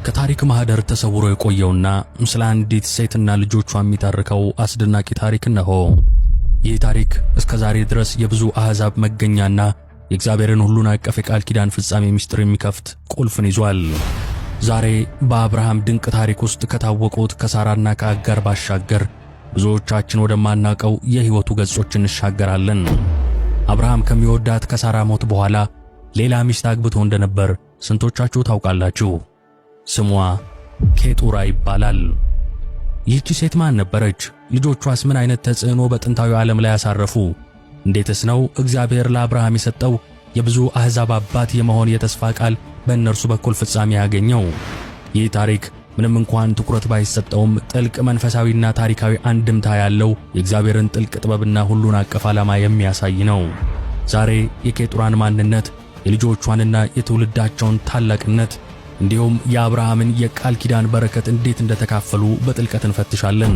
ከታሪክ ማህደር ተሰውሮ የቆየውና ስለ አንዲት ሴትና ልጆቿ የሚተርከው አስደናቂ ታሪክ ነው። ይህ ታሪክ እስከ ዛሬ ድረስ የብዙ አሕዛብ መገኛና የእግዚአብሔርን ሁሉን አቀፍ የቃል ኪዳን ፍጻሜ ምስጢር የሚከፍት ቁልፍን ይዟል። ዛሬ በአብርሃም ድንቅ ታሪክ ውስጥ ከታወቁት ከሳራና ከአጋር ባሻገር ብዙዎቻችን ወደማናውቀው የሕይወቱ ገጾች እንሻገራለን። አብርሃም ከሚወዳት ከሳራ ሞት በኋላ ሌላ ሚስት አግብቶ እንደነበር ስንቶቻችሁ ታውቃላችሁ? ስሟ ኬጡራ ይባላል። ይህች ሴት ማን ነበረች? ልጆቿስ ምን አይነት ተጽዕኖ በጥንታዊ ዓለም ላይ ያሳረፉ? እንዴትስ ነው እግዚአብሔር ለአብርሃም የሰጠው የብዙ አሕዛብ አባት የመሆን የተስፋ ቃል በእነርሱ በኩል ፍጻሜ ያገኘው? ይህ ታሪክ ምንም እንኳን ትኩረት ባይሰጠውም ጥልቅ መንፈሳዊና ታሪካዊ አንድምታ ያለው የእግዚአብሔርን ጥልቅ ጥበብና ሁሉን አቀፍ ዓላማ የሚያሳይ ነው። ዛሬ የኬጡራን ማንነት፣ የልጆቿንና የትውልዳቸውን ታላቅነት እንዲሁም የአብርሃምን የቃል ኪዳን በረከት እንዴት እንደተካፈሉ በጥልቀት እንፈትሻለን።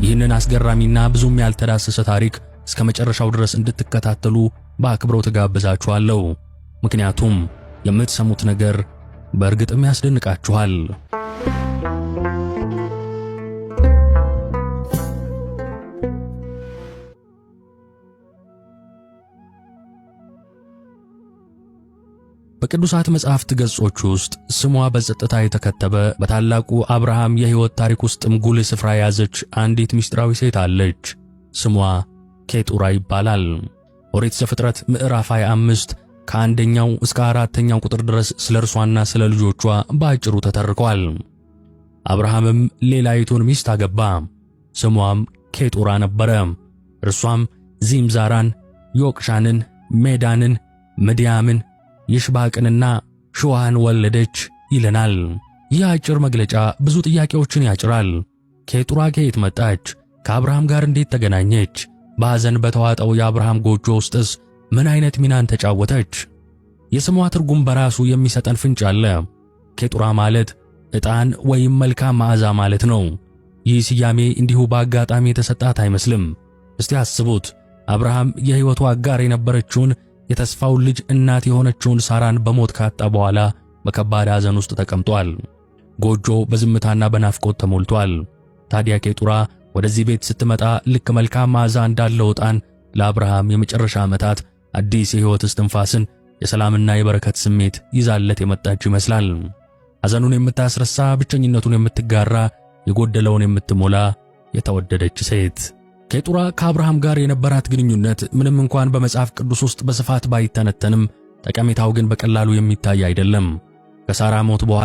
ይህንን አስገራሚና ብዙም ያልተዳሰሰ ታሪክ እስከ መጨረሻው ድረስ እንድትከታተሉ በአክብሮት ጋብዛችኋለሁ። ምክንያቱም የምትሰሙት ነገር በእርግጥም ያስደንቃችኋል። በቅዱሳት መጻሕፍት ገጾች ውስጥ ስሟ በጸጥታ የተከተበ በታላቁ አብርሃም የሕይወት ታሪክ ውስጥም ጉልህ ስፍራ የያዘች አንዲት ምስጢራዊ ሴት አለች። ስሟ ኬጡራ ይባላል። ኦሪት ዘፍጥረት ምዕራፍ 25 ከአንደኛው እስከ አራተኛው ቁጥር ድረስ ስለ እርሷና ስለ ልጆቿ በአጭሩ ተተርኳል። አብርሃምም ሌላይቱን ሚስት አገባ፣ ስሟም ኬጡራ ነበረ። እርሷም ዚምዛራን፣ ዮቅሻንን፣ ሜዳንን፣ ምድያምን፣ ይሽባቅንና ሹዋን ወለደች ይለናል። ይህ አጭር መግለጫ ብዙ ጥያቄዎችን ያጭራል። ኬጡራ ከየት መጣች? ከአብርሃም ጋር እንዴት ተገናኘች? በሐዘን በተዋጠው የአብርሃም ጎጆ ውስጥስ ምን አይነት ሚናን ተጫወተች? የስሟ ትርጉም በራሱ የሚሰጠን ፍንጭ አለ። ኬጡራ ማለት ዕጣን ወይም መልካም መዓዛ ማለት ነው። ይህ ስያሜ እንዲሁ በአጋጣሚ የተሰጣት አይመስልም። እስቲ አስቡት፣ አብርሃም የሕይወቱ አጋር የነበረችውን የተስፋውን ልጅ እናት የሆነችውን ሳራን በሞት ካጣ በኋላ በከባድ ሐዘን ውስጥ ተቀምጧል። ጎጆው በዝምታና በናፍቆት ተሞልቷል። ታዲያ ኬጡራ ወደዚህ ቤት ስትመጣ ልክ መልካም መዓዛ እንዳለው ዕጣን ለአብርሃም የመጨረሻ ዓመታት አዲስ የሕይወት እስትንፋስን፣ የሰላምና የበረከት ስሜት ይዛለት የመጣች ይመስላል። ሐዘኑን የምታስረሳ፣ ብቸኝነቱን የምትጋራ፣ የጎደለውን የምትሞላ የተወደደች ሴት። ኬጡራ ከአብርሃም ጋር የነበራት ግንኙነት ምንም እንኳን በመጽሐፍ ቅዱስ ውስጥ በስፋት ባይተነተንም ጠቀሜታው ግን በቀላሉ የሚታይ አይደለም። ከሳራ ሞት በኋላ